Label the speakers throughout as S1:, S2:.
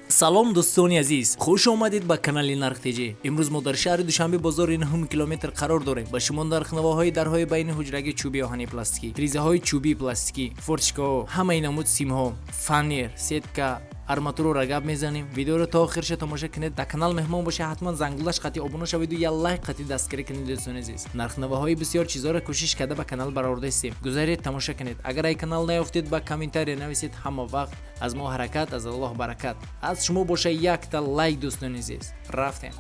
S1: салом дӯстони азиз, хуш омадед ба канали нархтеҷи. имрӯз мо дар шаҳри душанбе бозори 9 километр қарор дорем. ба шумо нархнавоҳои дарҳои байни ҳуҷраги чӯби оҳани пластикӣ, ризаҳои чӯби пластикӣ, форточкаҳо, ҳамаи намуд симҳо, фанер, сетка, арматураро гап мезанем. Видеоро то охирша тамоша кунед. Дар канал меҳмон бошед, ҳатман зангулаш қати обуна шавиду я лайк қати дастгирӣ кунед дӯстони азиз. Нархнавоҳои бисёр чизоро кӯшиш карда ба канал бароварда ҳастем. Гузаред тамоша кунед. Агар ай канал наёфтед, ба комментария нависед. Ҳама вақт аз мо ҳаракат, аз Аллоҳ баракат. Аз шумо боша якта лайк дӯстони азиз. Рафтем.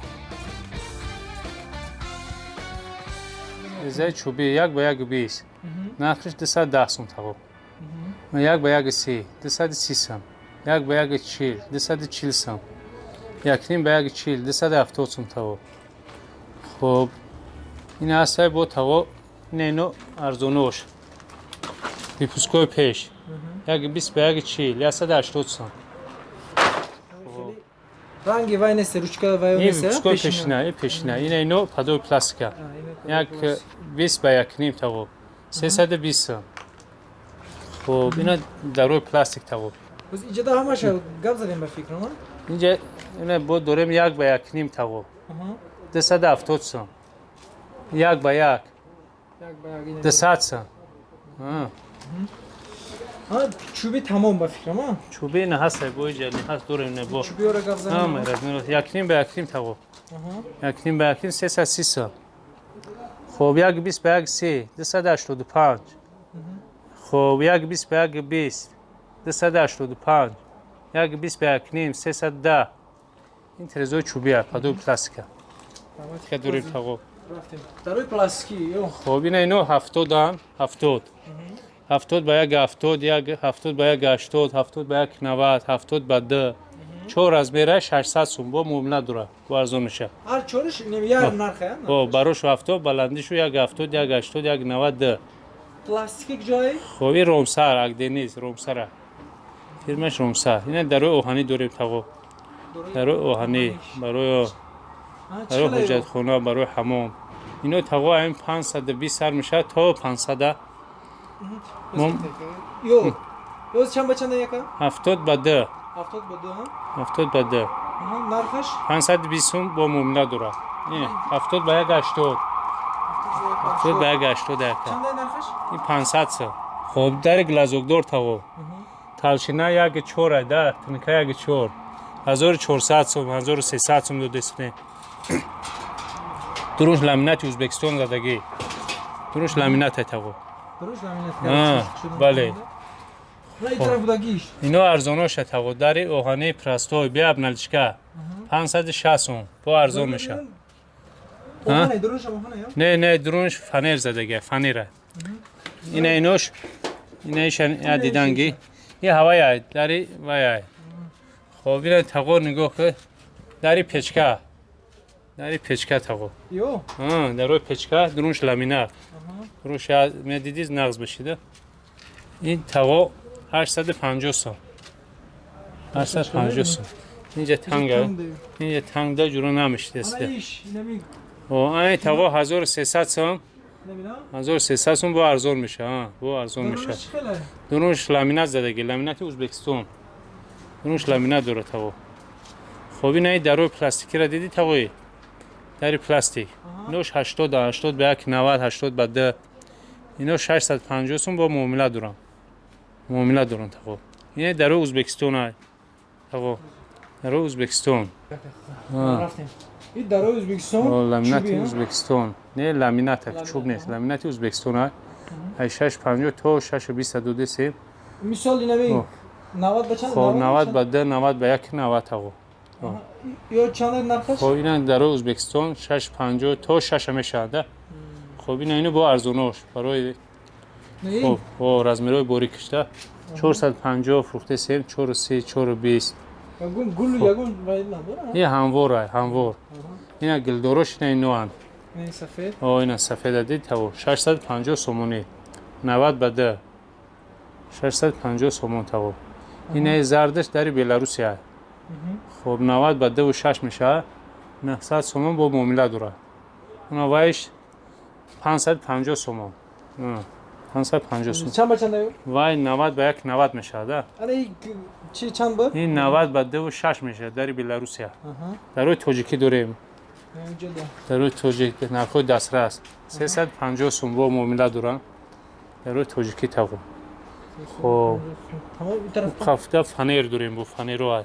S2: Ризаи чӯби 1 ба 1.20. Нархиш 210 сум тавоб. 1 ба 1.30, 230 сум. 1 ба 1.40, 240 сум. 1.5 ба 1.40, 270 сум тавоб. Хуб. Ин ҳастаи бо тавоб. Ино арзонош. Випускои пеш. 1.20 ба 1.40, 180 сум.
S3: ранги вай нест, ручка вай нест.
S2: Випускои пешина, пешина. Ино падои пластика. 1.20 ба 1.5 тавоб. 320 сум. Хуб, ина дарои пластик тавоб.
S3: Иҷода ҳамаша гап задем ба фикрам.
S2: Инҷа ина бо дорем 1 ба 1.5 тавоб. 270 сум. 1 ба 1. 200 сум.
S3: чӯби тамом ба фикрам.
S2: Чӯби ина ҳаста бо иҷали ҳаст дорем ина бо.
S3: чӯбиёро гап задем.
S2: Ҳама размер 1.5 ба 1.5 тавоб. 1.5 ба 1.5 330 сум. Хуб 1.20 ба 1.30 285. Хуб 1.20 ба 1.20 285. 1.20 ба 1.5 310. ин терезои чӯбия падои пластика. ка дорем тавоб.
S3: дарои пластикӣ ё.
S2: Хуб ина ино 70 70. 70 ба 1.70, 70 ба 1.80, 70 ба 1.90, 70 ба 2. 4 размера 600 сум бо муомила дора. Бо арзон меша.
S3: ҳар чориш як нарха.
S2: О, барошу 70, баландишу 1.70, 1.80, 1.90.
S3: пластикик ҷои.
S2: Хуб ин ромсар, агдениз, ромсара. Фирмаш ромсар. Ина дарои оҳанӣ дорем тавоб. дарои оҳанӣ, барои ҳоҷатхона, барои ҳамом. Ино таво ин 520 сар меша то 500.
S3: ё. ёз чанд ба чанд яка?
S2: 70 ба 2.
S3: 70 ба 2.
S2: 70 ба 2.
S3: нархаш
S2: 520 сум бо муомила дора. Ин 70 ба 1.80. 70 ба 1.80 яка.
S3: чандай нархаш?
S2: ин 500 сум. Хуб дари глазокдор таво. талшина 1.4 да, туника 1.4. 1400 сум, 1300 сум додесне. Дуруш ламинати Узбекистон задаги. Дуруш ламинат таво.
S3: дуруш ламинат.
S2: бале.
S3: ин тараф будагиш.
S2: Ино арзоноша таво. Дари оҳани прастой бия абналишка. 560 сум. Бо арзон меша.
S3: оҳана дуруш оҳана ё?
S2: Не, дуруш фанер задаги, фанера. Ина инош, инашан диданги. ин ҳавая, дари вая. Хуб ина таво нигоҳ ки. Дари печка. дари печка таво.
S3: ё.
S2: дарои печка дуруш ламинат. дуруш медидиз нағз бешида. ин таво 850 сум. 850 сум. инҷа танга. инҷа тангда ҷуро намешидест. о ай таво 1300 сум. 1300 сум бо арзон меша. бо арзон меша. дуруш ламинат задаги, ламинати Узбекистон. дуруш ламинат дора таво. хуб ин дарои пластикира диди тавои. дари пластик. инош 80 ба 1.90, 80 ба 2. ино 650 сум бо муомила дорам. муомила дорам таво. ин дарои Узбекистон ай. таво. дарои Узбекистон.
S3: рафтем. ин дарои Узбекистон.
S2: ламинати Узбекистон. не ламинат чӯб нест. ламинати Узбекистон ай. ай 650 то 620 додесем.
S3: мисол инами 90 ба чанд?
S2: хуб 90 ба 2, 90 ба 1.90 таво.
S3: ё чанд нархаш?
S2: хуб ин дарои Узбекистон 650 то 6 мешавад да. хуб ин ино бо арзонош барои хуб о размерои борикиш да. 450 фрухтесем 430 420.
S3: ягон гул ягон вайд надора.
S2: ин ҳамвор ай, ҳамвор. ина гилдорош ина иноан.
S3: ин сафед.
S2: о ина сафеда дид таво 650 сомони. 90 ба 2. 650 сомон таво. ина зардаш дари Беларусия ай. хуб 90 ба 2 6 меша. 900 сомон бо муомила дора. уна вайш 550 сомон. 550 сум.
S3: چند به چند یو؟
S2: وای 90 به 1 90 میشه ده.
S3: آره این چی چند بود؟
S2: این 90 به 2 و 6 میشه در بلاروسیا.
S3: آها
S2: در روی تاجیکی داریم.
S3: اینجا ده
S2: در روی تاجیک نرخ دسترس 350 سوم با معامله دارن. در روی تاجیکی تاگو. خب
S3: تمام این طرف
S2: هفته فنیر داریم، با فنیر رو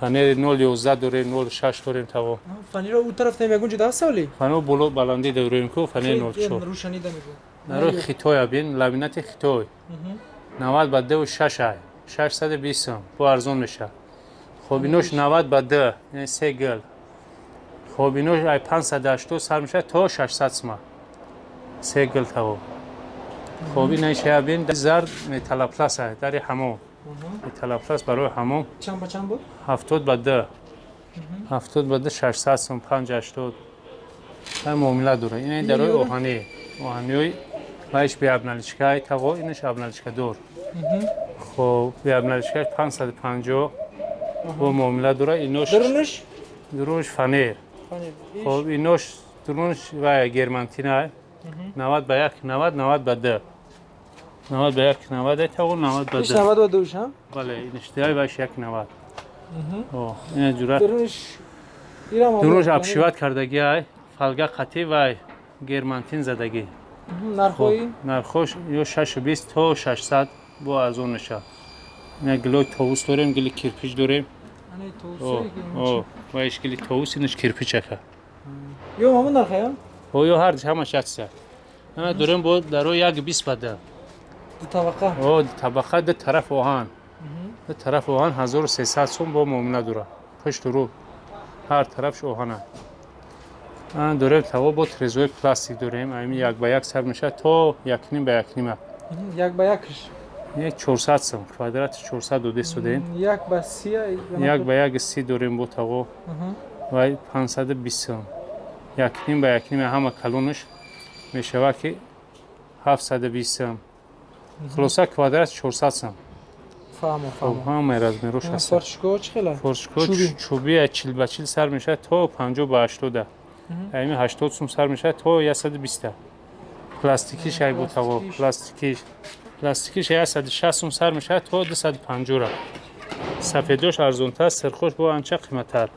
S2: فنیر 011 داریم، 06 داریم تاگو.
S3: فنی رو اون طرف تیم یکون جدا سالی
S2: فنیر بلو بلندی داریم کو فنیر 04.
S3: روشنی ده میگه
S2: در روی خیتوی بین لامینات خیتوی 90 به 2 و 6 ای 620 سوم با ارزون میشه. خب اینوش 90 به 2 یعنی 3 گل. خب اینوش ای 580 سر میشه تا 600 سوم. 3 گل تاگو. خب این ایشه بین زرد متال پلاس است در حمام. متال پلاس برای حمام
S3: چند به چند بود؟
S2: 70 به 2 70 به 2 600 سوم 580 در معامله داره. این در روی اوهانی وایش بی ابنالشکای تاگو اینش ابنالشکا دور. خب بی ابنالشکای 550 با معامله داره. اینوش درونش فنیر. خب اینوش درونش و گرمانتینا 90 به 1 90 به 2 90 به 1 90 تاگو 90 به 2
S3: 90 و دوش هم؟
S2: بله اینش دیای وایش 1 90 این جورا درونش ابشیوت کردگی ای فلگه قطعی و گرمانتین زدگی.
S3: نرخوی؟
S2: نرخوش یا 620 تا 600 با ارزون میشه. نه گلوی توس داریم، گلی کرپیچ داریم. وایش گلی توس اینش کرپیچه که.
S3: یو همون نرخه هم؟
S2: یا هر همه شخصه. نه داریم بود در روی 120 بده.
S3: دو طبقه؟
S2: طبقه ده طرف اوهان. ده طرف اوهان 1300 سوم با معامله داره. پشت رو هر طرفش اوهانه. داریم تاگو با ترزوی پلاستیک داریم. این 1 به 1 سر میشه تا 1 نیم به 1 نیمه.
S3: 1 به 1ش؟
S2: یک 400 سوم کوادرات 420 داریم.
S3: 1 به 30
S2: 1 به 1 30 داریم با تاگو. و 520 سوم. 1 نیم به 1 نیمه همه کلونش میشه که 720 سوم. خلاصه کوادرات 400 سوم.
S3: فهمم.
S2: همه رزمیروش هست.
S3: فرشکو چه خیلی؟
S2: فرشکو چوبی 40 به 40 سر میشه تا 50 به 80. این 80 سوم سر میشه تا 120. پلاستیکیش ای بود تاگو پلاستیکیش 160 سوم سر میشه تا 250 را. سفیدش ارزون تر سرخوش با انچه قیمت تر.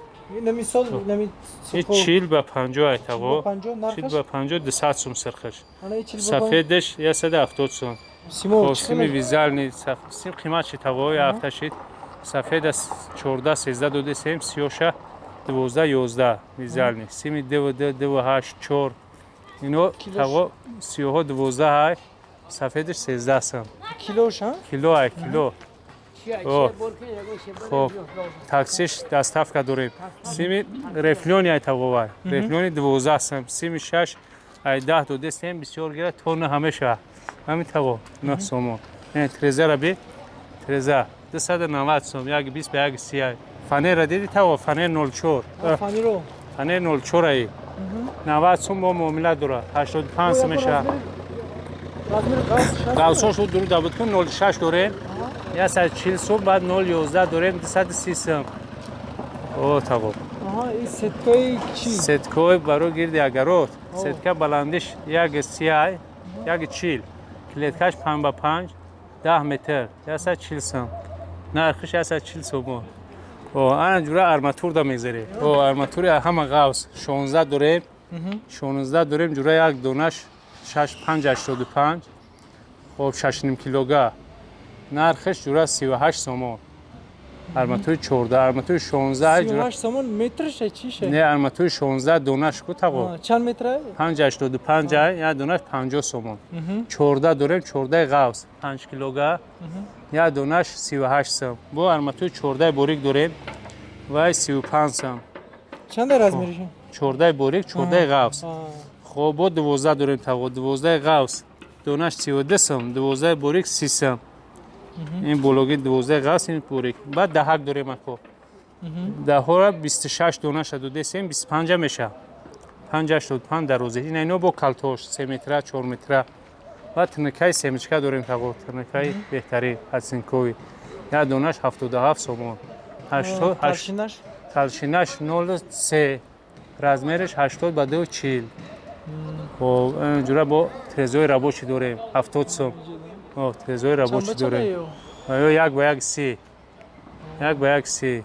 S3: نمی سال نمی
S2: 40 به 50 ای تاگو 40
S3: نرخش؟
S2: به 50 200 سوم سرخش.
S3: آنه 40
S2: سفیدش 170 سوم.
S3: سیمو
S2: سیمی ویزال نی سیم قیمت چی تاگو یا هفته شید سفید است 14 13 دو سیم 36 12 11 ویزال نی سیمی 2 8 4 اینو تاگو 32 12 های سفیدش 13 سم
S3: کیلوش ها؟
S2: کیلو های کیلو خب تاکسیش دستاف که داریم سیمی رفلونی های تاگو های رفلونی 12 سم سیمی 6 ای 10 دو سیم بسیار گره تون همیشه همین تاگو 9 سوم این ترزه را بی ترزه 290 سوم 120 به 130 فنیر را دیدی تاگو فنیر 04 فنیر 04 ای 90 سوم با معامله داره 85 سوم میشه قوساش رو درو دابد کن 06 داره 140 سوم بعد 011 داره 230 سوم او تاگو
S3: این ستکای چی؟
S2: ستکای برای گرد اگروت ستکا بلندش 130 140 کلیدکش 5 به 5 10 متر 140 سوم نرخش 140 سوم آن جوره آرماتور دا میگذاری آرماتور همه قوس 16 داریم 16 داریم جوره یک دونش 585 خب 6.5 کیلوگرم نرخش جوره 38 سوم آرماتور 14 آرماتور 16
S3: 38 سوم مترش چیشه؟
S2: نه آرماتور 16 دونش کو تاگو
S3: چند متره؟
S2: 585 یا دونش 50 سوم 14 داریم 14 قوس 5 کیلوگرم یا دونش 38 سوم با آرماتور 14 بوریک داریم و 35 سوم
S3: چند رزمیرشه؟
S2: 14 بوریک 14 قوس خب با 12 داریم تاگو 12 قوس دونش 32 سوم 12 بوریک 30 سوم این بلوگی 12 قوس این بوریک بعد دهک داریم اکو ده ها 26 دونش دو سیم 25 میشه 585 در روزه این اینو با کلتوش 3 متر 4 متر و تنکای سیمچکا داریم تاگو تنکای بهتری هاتسینکوی یا دونش 77 سوم 8 تلشینش 03 رزمیرش 80 به 240 اینجوره با ترزوی رابوچی داریم 70 سوم ترزوی رابوچی
S3: چند
S2: داریم
S3: بچه
S2: یک به یک 30 یک به یک 30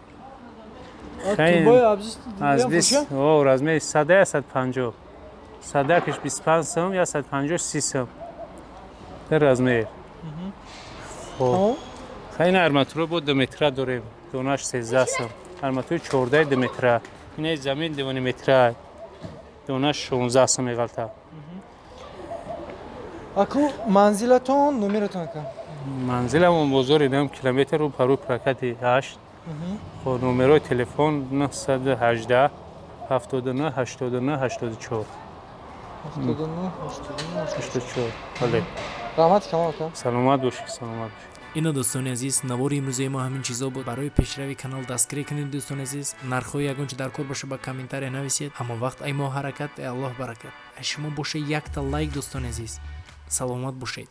S3: خیلی توبای ابزیست
S2: از
S3: دیگه
S2: 20 رزمه 100 150 100 کش 25 سوم یا 150 30 سوم در رزمه خیلی ارماتور بود 2 متر داریم دونش 13 سوم ارماتور 14 2 متر این زمین 2 متر دونش 16 سوم غلطه
S3: اکو منزلتون نمرتون کن
S2: منزلمون بزرگ 9 کیلومتر رو پرو پرکتی 8 خب نمره تلفن 918 79 89 84 84 بله
S3: رحمت کمال کن
S2: سلامت باشی سلامت باشی
S1: اینا دوستان عزیز نوار امروزی ما همین چیزا بود برای پیشروی کانال دستگیری کنید دوستان عزیز نرخ یگان چه در کور باشه با کامنتاری نویسید اما وقت ای ما حرکت ای الله برکت شما باشه یک تا لایک دوستان عزیز سلامت باشید